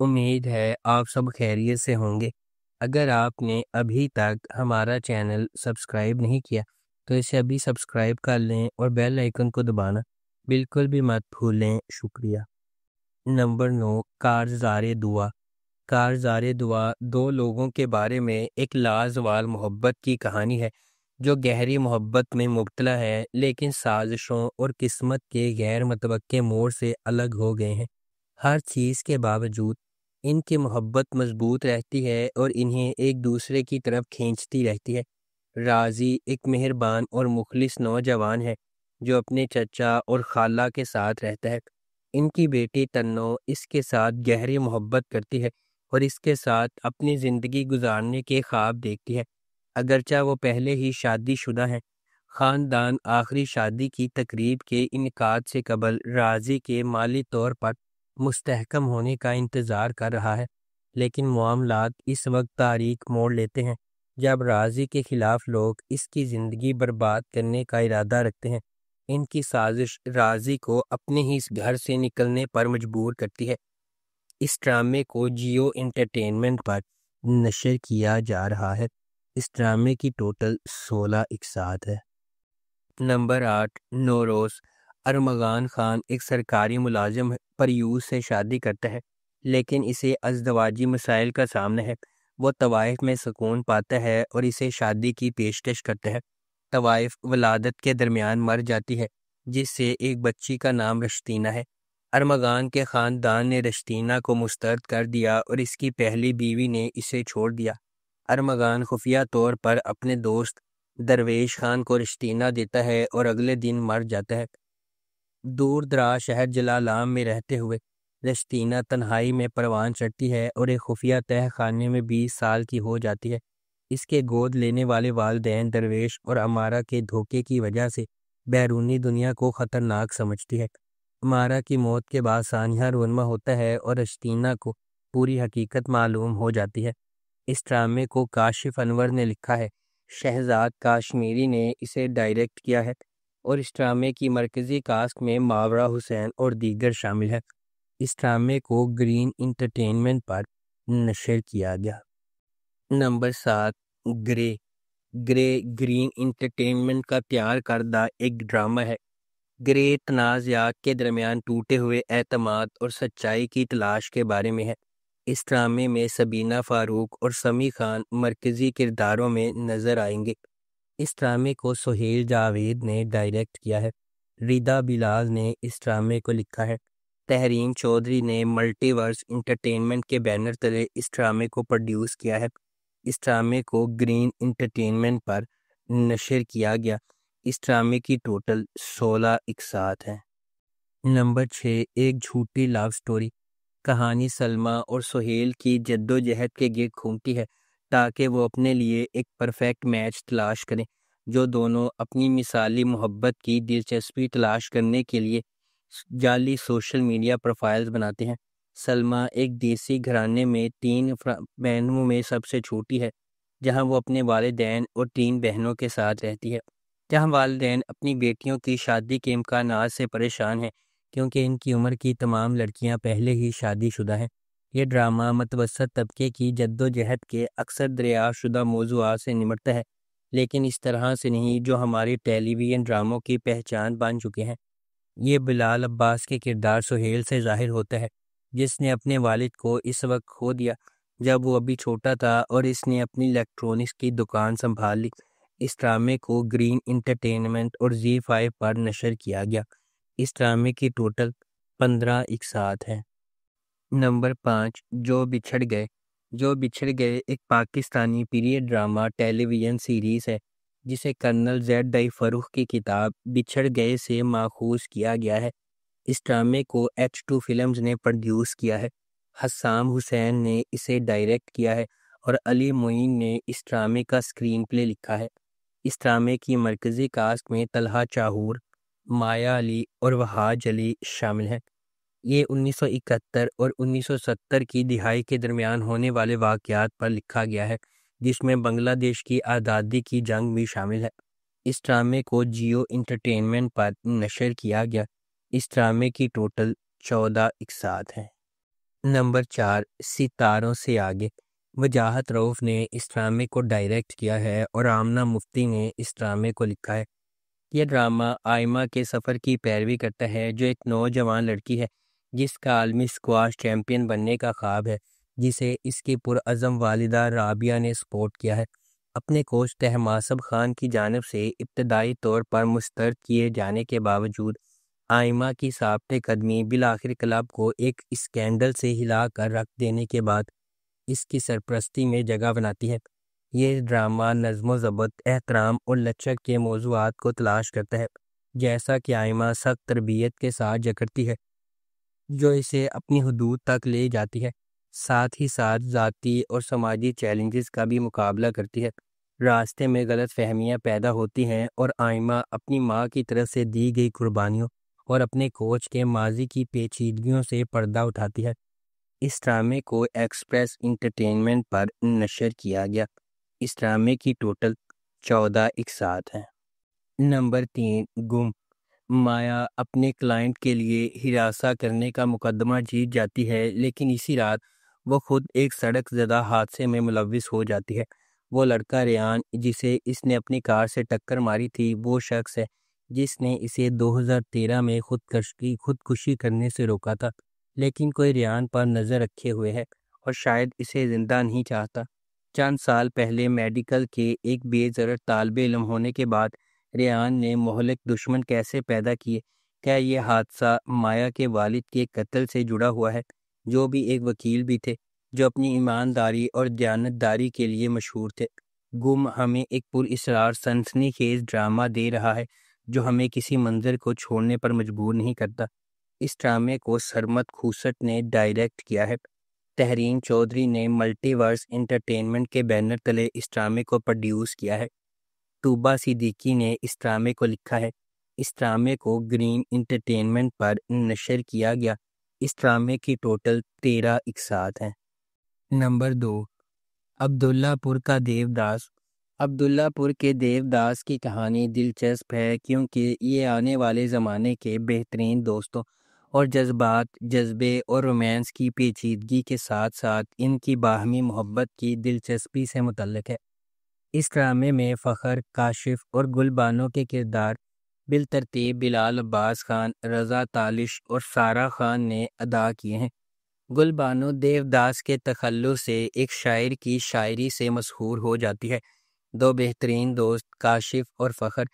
امید ہے آپ سب خیریت سے ہوں گے۔ اگر آپ نے ابھی تک ہمارا چینل سبسکرائب نہیں کیا تو اسے ابھی سبسکرائب کر لیں اور بیل آئیکن کو دبانا بالکل بھی مت بھولیں۔ شکریہ۔ نمبر 9، کارزار دعا۔ کارزار دعا دو لوگوں کے بارے میں ایک لازوال محبت کی کہانی ہے جو گہری محبت میں مبتلا ہے، لیکن سازشوں اور قسمت کے غیر متوقع موڑ سے الگ ہو گئے ہیں۔ ہر چیز کے باوجود ان کی محبت مضبوط رہتی ہے اور انہیں ایک دوسرے کی طرف کھینچتی رہتی ہے۔ راضی ایک مہربان اور مخلص نوجوان ہے جو اپنے چچا اور خالہ کے ساتھ رہتا ہے۔ ان کی بیٹی تنو اس کے ساتھ گہری محبت کرتی ہے اور اس کے ساتھ اپنی زندگی گزارنے کے خواب دیکھتی ہے، اگرچہ وہ پہلے ہی شادی شدہ ہیں۔ خاندان آخری شادی کی تقریب کے انعقاد سے قبل راضی کے مالی طور پر مستحکم ہونے کا انتظار کر رہا ہے، لیکن معاملات اس وقت تاریک موڑ لیتے ہیں جب راضی کے خلاف لوگ اس کی زندگی برباد کرنے کا ارادہ رکھتے ہیں۔ ان کی سازش راضی کو اپنے ہی اس گھر سے نکلنے پر مجبور کرتی ہے۔ اس ڈرامے کو جیو انٹرٹینمنٹ پر نشر کیا جا رہا ہے۔ اس ڈرامے کی ٹوٹل 16 اقساط ہے۔ نمبر 8، نوروز۔ ارمغان خان ایک سرکاری ملازم پریوز سے شادی کرتا ہے، لیکن اسے ازدواجی مسائل کا سامنا ہے۔ وہ طوائف میں سکون پاتا ہے اور اسے شادی کی پیشکش کرتا ہے۔ طوائف ولادت کے درمیان مر جاتی ہے، جس سے ایک بچی کا نام رشتینہ ہے۔ ارمغان کے خاندان نے رشتینہ کو مسترد کر دیا اور اس کی پہلی بیوی نے اسے چھوڑ دیا۔ ارمغان خفیہ طور پر اپنے دوست درویش خان کو رشتینہ دیتا ہے اور اگلے دن مر جاتا ہے۔ دور دراز شہر جلالام میں رہتے ہوئے رشتینہ تنہائی میں پروان چڑھتی ہے اور ایک خفیہ تہہ خانے میں 20 سال کی ہو جاتی ہے۔ اس کے گود لینے والے والدین درویش اور امارہ کے دھوکے کی وجہ سے بیرونی دنیا کو خطرناک سمجھتی ہے۔ امارہ کی موت کے بعد سانحہ رونما ہوتا ہے اور رشتینہ کو پوری حقیقت معلوم ہو جاتی ہے۔ اس ڈرامے کو کاشف انور نے لکھا ہے، شہزاد کاشمیری نے اسے ڈائریکٹ کیا ہے اور اس ڈرامے کی مرکزی کاسٹ میں ماورا حسین اور دیگر شامل ہے۔ اس ڈرامے کو گرین انٹرٹینمنٹ پر نشر کیا گیا۔ نمبر 7، گرے۔ گرے گرین انٹرٹینمنٹ کا تیار کردہ ایک ڈرامہ ہے۔ گرے تنازعات کے درمیان ٹوٹے ہوئے اعتماد اور سچائی کی تلاش کے بارے میں ہے۔ اس ڈرامے میں سبینہ فاروق اور سمیع خان مرکزی کرداروں میں نظر آئیں گے۔ اس ڈرامے کو سہیل جاوید نے ڈائریکٹ کیا ہے۔ ردا بلال نے اس ڈرامے کو لکھا ہے۔ تحریم چودھری نے ملٹی ورس انٹرٹینمنٹ کے بینر تلے اس ڈرامے کو پروڈیوس کیا ہے۔ اس ڈرامے کو گرین انٹرٹینمنٹ پر نشر کیا گیا۔ اس ڈرامے کی ٹوٹل 16 اقساط ہیں۔ نمبر 6، ایک جھوٹی لو سٹوری۔ کہانی سلمیٰ اور سہیل کی جدوجہد کے گرد گھومتی ہے تاکہ وہ اپنے لیے ایک پرفیکٹ میچ تلاش کریں، جو دونوں اپنی مثالی محبت کی دلچسپی تلاش کرنے کے لیے جعلی سوشل میڈیا پروفائلز بناتے ہیں۔ سلمیٰ ایک دیسی گھرانے میں 3 بہنوں میں سب سے چھوٹی ہے، جہاں وہ اپنے والدین اور 3 بہنوں کے ساتھ رہتی ہے۔ جہاں والدین اپنی بیٹیوں کی شادی کے امکانات سے پریشان ہیں کیونکہ ان کی عمر کی تمام لڑکیاں پہلے ہی شادی شدہ ہیں۔ یہ ڈرامہ متوسط طبقے کی جدوجہد کے اکثر دریافت شدہ موضوعات سے نمٹتا ہے، لیکن اس طرح سے نہیں جو ہمارے ٹیلی ویژن ڈراموں کی پہچان بن چکے ہیں۔ یہ بلال عباس کے کردار سہیل سے ظاہر ہوتا ہے، جس نے اپنے والد کو اس وقت کھو دیا جب وہ ابھی چھوٹا تھا اور اس نے اپنی الیکٹرونکس کی دکان سنبھال لی۔ اس ڈرامے کو گرین انٹرٹینمنٹ اور زی5 پر نشر کیا گیا۔ اس ڈرامے کی ٹوٹل 15 اقساط ہیں۔ نمبر 5، جو بچھڑ گئے۔ جو بچھڑ گئے ایک پاکستانی پیریڈ ڈرامہ ٹیلی ویژن سیریز ہے جسے کرنل زیڈ فروخ کی کتاب بچھڑ گئے سے ماخوذ کیا گیا ہے۔ اس ڈرامے کو H2 فلمز نے پروڈیوس کیا ہے۔ حسام حسین نے اسے ڈائریکٹ کیا ہے اور علی معین نے اس ڈرامے کا اسکرین پلے لکھا ہے۔ اس ڈرامے کی مرکزی کاسٹ میں طلحہ چاہور، مایا علی اور وہاج علی شامل ہیں۔ یہ 1971 اور 1970 کی دہائی کے درمیان ہونے والے واقعات پر لکھا گیا ہے، جس میں بنگلہ دیش کی آزادی کی جنگ بھی شامل ہے۔ اس ڈرامے کو جیو انٹرٹینمنٹ پر نشر کیا گیا۔ اس ڈرامے کی ٹوٹل 14 اقساط ہیں۔ नंबर 4 सितारों से आगे। वजाहत रऊफ ने इस ड्रामे को डायरेक्ट किया है और आमना मुफ्ती ने इस ड्रामे को लिखा है। यह ड्रामा आइमा के सफ़र की पैरवी करता है, जो एक नौजवान लड़की है जिसका आलमी स्क्वाश चैम्पियन बनने का ख्वाब है, जिसे इसकी पुरअज़म वालिदा राबिया ने सपोर्ट किया है। अपने कोच तहमासब खान की जानिब से इब्तदाई तौर पर मुस्तरद किए जाने के बावजूद आइमा की साबित कदमी बिलाखिर क्लब को एक स्कैंडल से हिला कर रख देने के बाद इसकी सरपरस्ती में जगह बनाती है। ये ड्रामा नज़्म ज़ब्त, एहतराम और लचक के मौज़ूआत को तलाश करता है, जैसा कि आइमा सख्त तरबियत के साथ जकड़ती है, जो इसे अपनी हदूद तक ले जाती है। साथ ही साथ ज़ाती और समाजी चैलेंजेस का भी मुकाबला करती है। रास्ते में गलत फहमियाँ पैदा होती हैं और आइमा अपनी माँ की तरफ से दी गई कुर्बानियों और अपने कोच के माजी की पेचीदगियों से पर्दा उठाती है। इस ड्रामे को एक्सप्रेस इंटरटेनमेंट पर नशर किया गया। इस ड्रामे की टोटल 14 इकसात हैं। नंबर 3 गुम। माया अपने क्लाइंट के लिए हिरासा करने का मुकदमा जीत जाती है, लेकिन इसी रात वो खुद एक सड़क ज़दा हादसे में मुलविस हो जाती है। वो लड़का रेयान, जिसे इसने अपनी कार से टक्कर मारी थी, वो शख्स है जिसने इसे 2013 में खुदकुशी करने से रोका था, लेकिन कोई रेयान पर नज़र रखे हुए है और शायद इसे ज़िंदा नहीं चाहता। चंद साल पहले मेडिकल के एक बेज़रर तालिबे इल्म होने के बाद रेयान ने मोहलिक दुश्मन कैसे पैदा किए? क्या ये हादसा माया के वालिद के कत्ल से जुड़ा हुआ है, जो भी एक वकील भी थे, जो अपनी ईमानदारी और दयानतदारी के लिए मशहूर थे? गुम हमें एक पुरअसरार सनसनीखेज ड्रामा दे रहा है, जो हमें किसी मंजर को छोड़ने पर मजबूर नहीं करता। इस ड्रामे को सरमद खूसट ने डायरेक्ट किया है। तहरीन चौधरी ने मल्टीवर्स एंटरटेनमेंट के बैनर तले इस ड्रामे को प्रोड्यूस किया है। तूबा सिद्दीकी ने इस ड्रामे को लिखा है। इस ड्रामे को ग्रीन एंटरटेनमेंट पर नशर किया गया। इस ड्रामे की टोटल 13 इकसात हैं। नंबर 2 अब्दुल्लापुर का देवदास। अब्दुल्लापुर के देवदास की कहानी दिलचस्प है, क्योंकि ये आने वाले ज़माने के बेहतरीन दोस्तों और जज्बात, जज्बे और रोमांस की पेचीदगी के साथ साथ इनकी बाहमी मोहब्बत की दिलचस्पी से मुतल्लिक है। इस ड्रामे में फ़खर, काशिफ और गुलबानो के किरदार बिलतरतीब बिलाल अब्बास खान, रज़ा तालिश और सारा खान ने अदा किए हैं। गुलबानो देवदास के तखल्लुस से एक शायर की शायरी से मशहूर हो जाती है। दो बेहतरीन दोस्त काशिफ और फ़खर,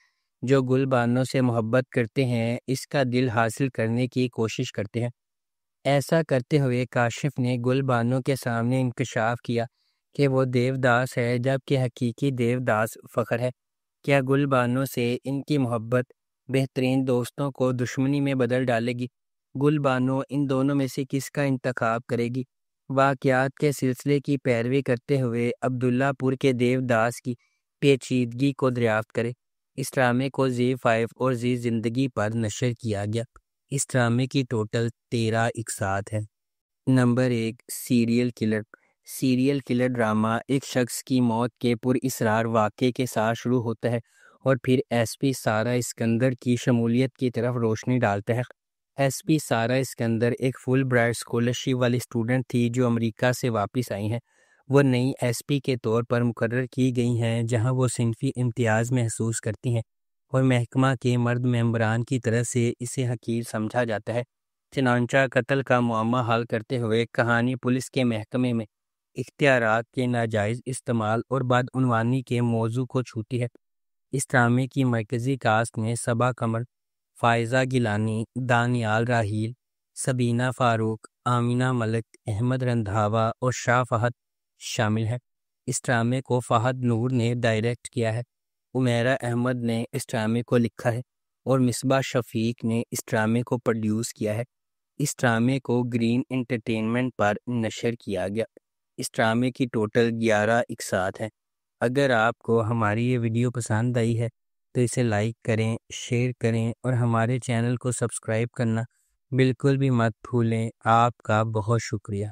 जो गुलबानो से मोहब्बत करते हैं, इसका दिल हासिल करने की कोशिश करते हैं। ऐसा करते हुए काशिफ ने गुलबानो के सामने इंकशाफ किया कि वो देवदास है, जबकि हकीकी देवदास फ़खर है। क्या गुलबानो से इनकी मोहब्बत बेहतरीन दोस्तों को दुश्मनी में बदल डालेगी? गुलबानो इन दोनों में से किसका इंतखाब करेगी? वाक़यात के सिलसिले की पैरवी करते हुए अब्दुल्लापुर के देवदास की पेचीदगी को दरियाफ्त करें। इस ड्रामे को ज़ी5 और ज़ी ज़िंदगी पर नशर किया गया। इस ड्रामे की टोटल 13 इकसात हैं। Number 1 serial killer. Serial killer drama एक शख्स की मौत के पुरअसरार वाक़े के साथ शुरू होता है और फिर एसपी सारा इस्कंदर की शमूलियत की तरफ रोशनी डालता है। एसपी सारा इस्कंदर एक फुल ब्राइट स्कॉलरशिप वाली स्टूडेंट थी, जो अमेरिका से वापस आई हैं। वो नई एसपी के तौर पर मुकर्रर की गई हैं, जहां वो सिनफी इम्तियाज़ महसूस करती हैं और महकमा के मर्द मेंबरान की तरफ से इसे हकीर समझा जाता है। चनांचा कत्ल का मुअम्मा हल करते हुए कहानी पुलिस के महकमे में इख्तियारात के नाजायज़ इस्तेमाल और बदउनवानी के मौजू को छूती है। इस ड्रामे की मरकज़ी कास्ट में सबा कमर, फ़ायज़ा गिलानी, दानियाल राहील, सबीना फ़ारूक, आमिना मलिक, अहमद रंधावा और शाह फ़हद शामिल हैं। इस ड्रामे को फ़हद नूर ने डायरेक्ट किया है। उमेरा अहमद ने इस ड्रामे को लिखा है और मिसबा शफ़ीक ने इस ड्रामे को प्रोड्यूस किया है। इस ड्रामे को ग्रीन एंटरटेनमेंट पर नशर किया गया। इस ड्रामे की टोटल 11 इकसात हैं। अगर आपको हमारी ये वीडियो पसंद आई है तो इसे लाइक करें, शेयर करें और हमारे चैनल को सब्सक्राइब करना बिल्कुल भी मत भूलें। आपका बहुत शुक्रिया।